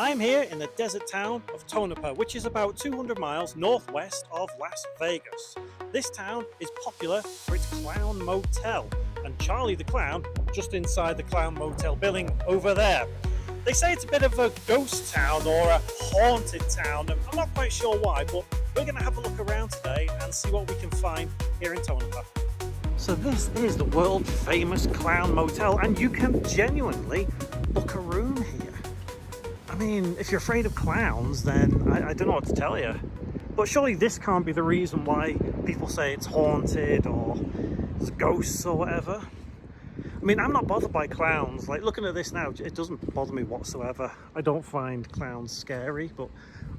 I'm here in the desert town of Tonopah, which is about 200 miles northwest of Las Vegas. This town is popular for its Clown Motel, and Charlie the Clown just inside the Clown Motel building over there. They say it's a bit of a ghost town or a haunted town, and I'm not quite sure why, but we're going to have a look around today and see what we can find here in Tonopah. So this is the world famous Clown Motel, and you can genuinely book a room here. I mean, if you're afraid of clowns, then I don't know what to tell you. But surely this can't be the reason why people say it's haunted or there's ghosts or whatever. I mean, I'm not bothered by clowns. Like, looking at this now, it doesn't bother me whatsoever. I don't find clowns scary, but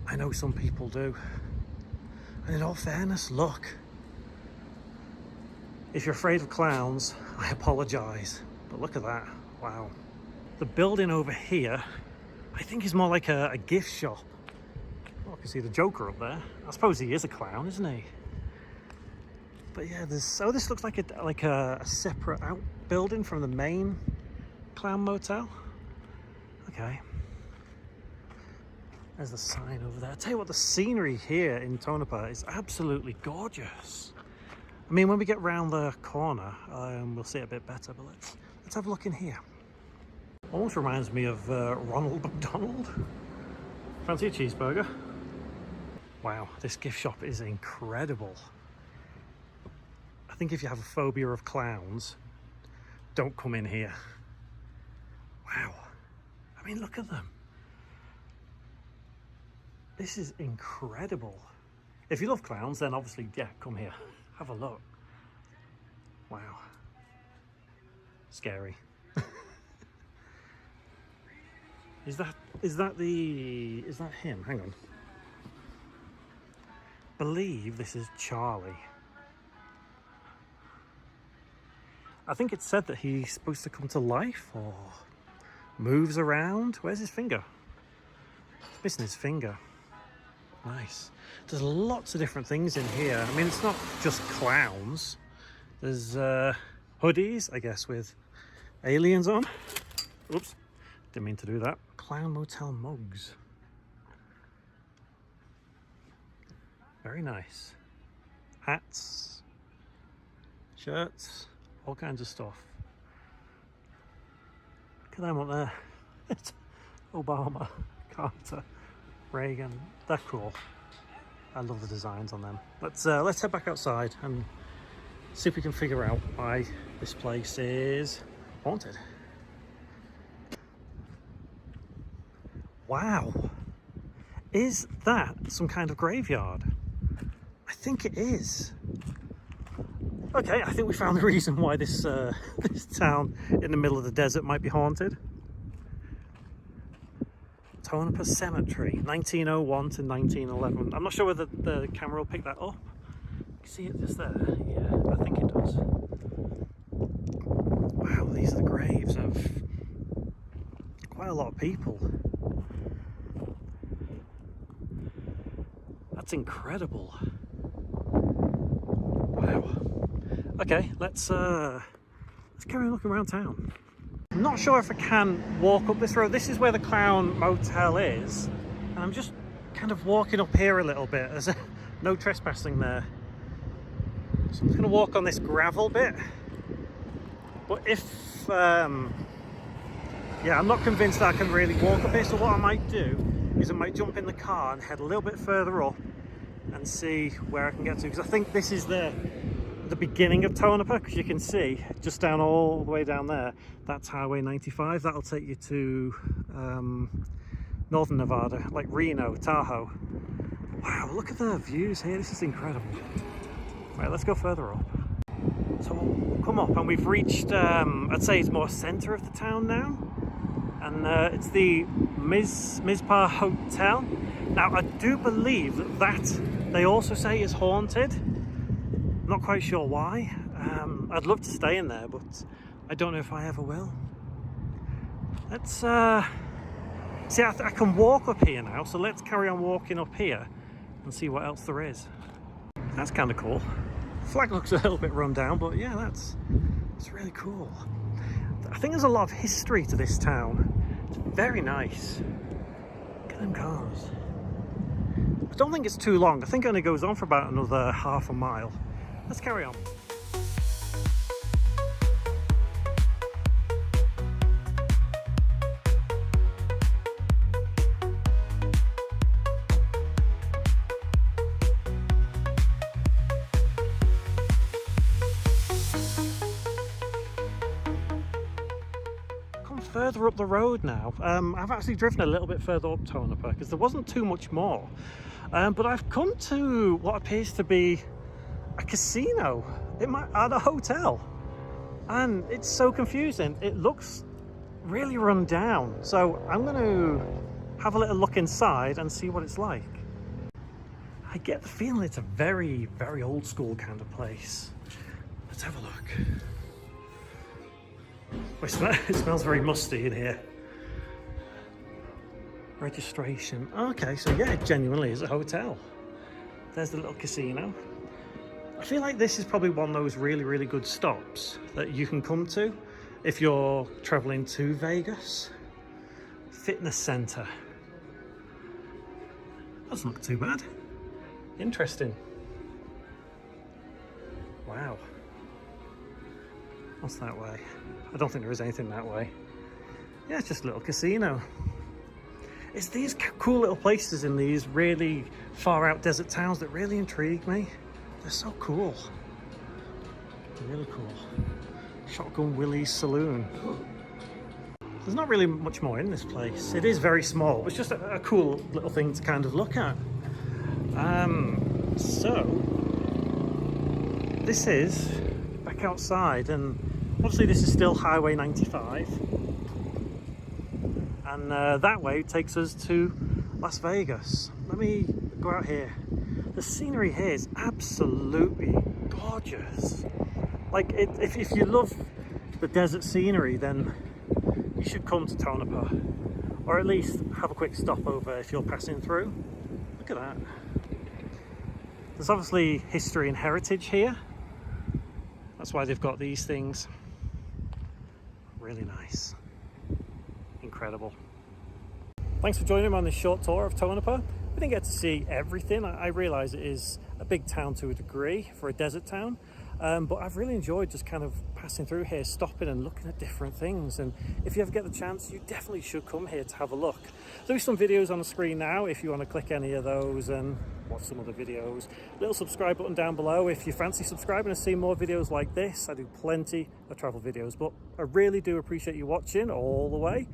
I know some people do. And in all fairness, look. If you're afraid of clowns, I apologise. But look at that. Wow. The building over here, I think is more like a gift shop. Oh, I can see the Joker up there. I suppose he is a clown, isn't he? But yeah, this looks like a separate outbuilding from the main Clown Motel. Okay. There's the sign over there. I tell you what, the scenery here in Tonopah is absolutely gorgeous. I mean, when we get round the corner, we'll see it a bit better. But let's have a look in here. Almost reminds me of Ronald McDonald. Fancy a cheeseburger? Wow, this gift shop is incredible. I think if you have a phobia of clowns, don't come in here. Wow. I mean, look at them. This is incredible. If you love clowns, then obviously, yeah, come here. Have a look. Wow. Scary. Is that him? Hang on. Believe this is Charlie. I think it's said that he's supposed to come to life or moves around. Where's his finger? He's missing his finger. Nice. There's lots of different things in here. I mean, it's not just clowns. There's hoodies, I guess, with aliens on. Oops, didn't mean to do that. Clown Motel mugs. Very nice. Hats, shirts, all kinds of stuff. Look at them up there. It's Obama, Carter, Reagan. They're cool. I love the designs on them. Let's head back outside and see if we can figure out why this place is haunted. Wow, is that some kind of graveyard? I think it is. Okay, I think we found the reason why this this town in the middle of the desert might be haunted. Tonopah Cemetery, 1901 to 1911. I'm not sure whether the camera will pick that up. You see it just there? Yeah, I think it does. Wow, these are the graves of quite a lot of people. That's incredible. Wow. Okay, let's carry on looking around town. I'm not sure if I can walk up this road. This is where the Clown Motel is, and I'm just kind of walking up here a little bit. There's no trespassing there, so I'm just going to walk on this gravel bit. But if yeah, I'm not convinced that I can really walk up here, so what I might do is I might jump in the car and head a little bit further up and see where I can get to, because I think this is the beginning of Tonopah, because you can see just down all the way down there, that's Highway 95. That'll take you to northern Nevada, like Reno, Tahoe. Wow, look at the views here. This is incredible. Right, let's go further up. So we'll come up and we've reached, I'd say it's more center of the town now, and it's the Mizpah Hotel. Now, I do believe that they also say is haunted. Not quite sure why. I'd love to stay in there, but I don't know if I ever will. Let's see. I can walk up here now, so let's carry on walking up here and see what else there is. That's kind of cool. Flag looks a little bit run down, but yeah, that's really cool. I think there's a lot of history to this town. It's very nice. at them cars. I don't think it's too long. I think it only goes on for about another half a mile. Let's carry on. Further up the road now. I've actually driven a little bit further up Tonopah because there wasn't too much more, but I've come to what appears to be a casino at a hotel, and it's so confusing. It looks really run down, so I'm going to have a little look inside and see what it's like. I get the feeling it's a very, very old school kind of place. Let's have a look. It smells very musty in here. Registration. Okay, so yeah, it genuinely is a hotel. There's the little casino. I feel like this is probably one of those really, really good stops that you can come to if you're traveling to Vegas. Fitness center. That's not too bad. Interesting. Wow. What's that way? I don't think there is anything that way. Yeah, it's just a little casino. It's these cool little places in these really far out desert towns that really intrigue me. They're so cool. They're really cool. Shotgun Willie's Saloon. There's not really much more in this place. It is very small, but it's just a cool little thing to kind of look at. So this is back outside, and obviously this is still Highway 95, and that way takes us to Las Vegas. Let me go out here. The scenery here is absolutely gorgeous. Like, if you love the desert scenery, then you should come to Tonopah, or at least have a quick stopover if you're passing through. Look at that. There's obviously history and heritage here. That's why they've got these things. Really nice. Incredible. Thanks for joining me on this short tour of Tonopah. We didn't get to see everything. I realise it is a big town to a degree for a desert town, but I've really enjoyed just kind of passing through here, stopping and looking at different things. And if you ever get the chance, you definitely should come here to have a look. There's some videos on the screen now if you want to click any of those and watch some other videos. Little subscribe button down below if you fancy subscribing and seeing more videos like this. I do plenty of travel videos, but I really do appreciate you watching all the way.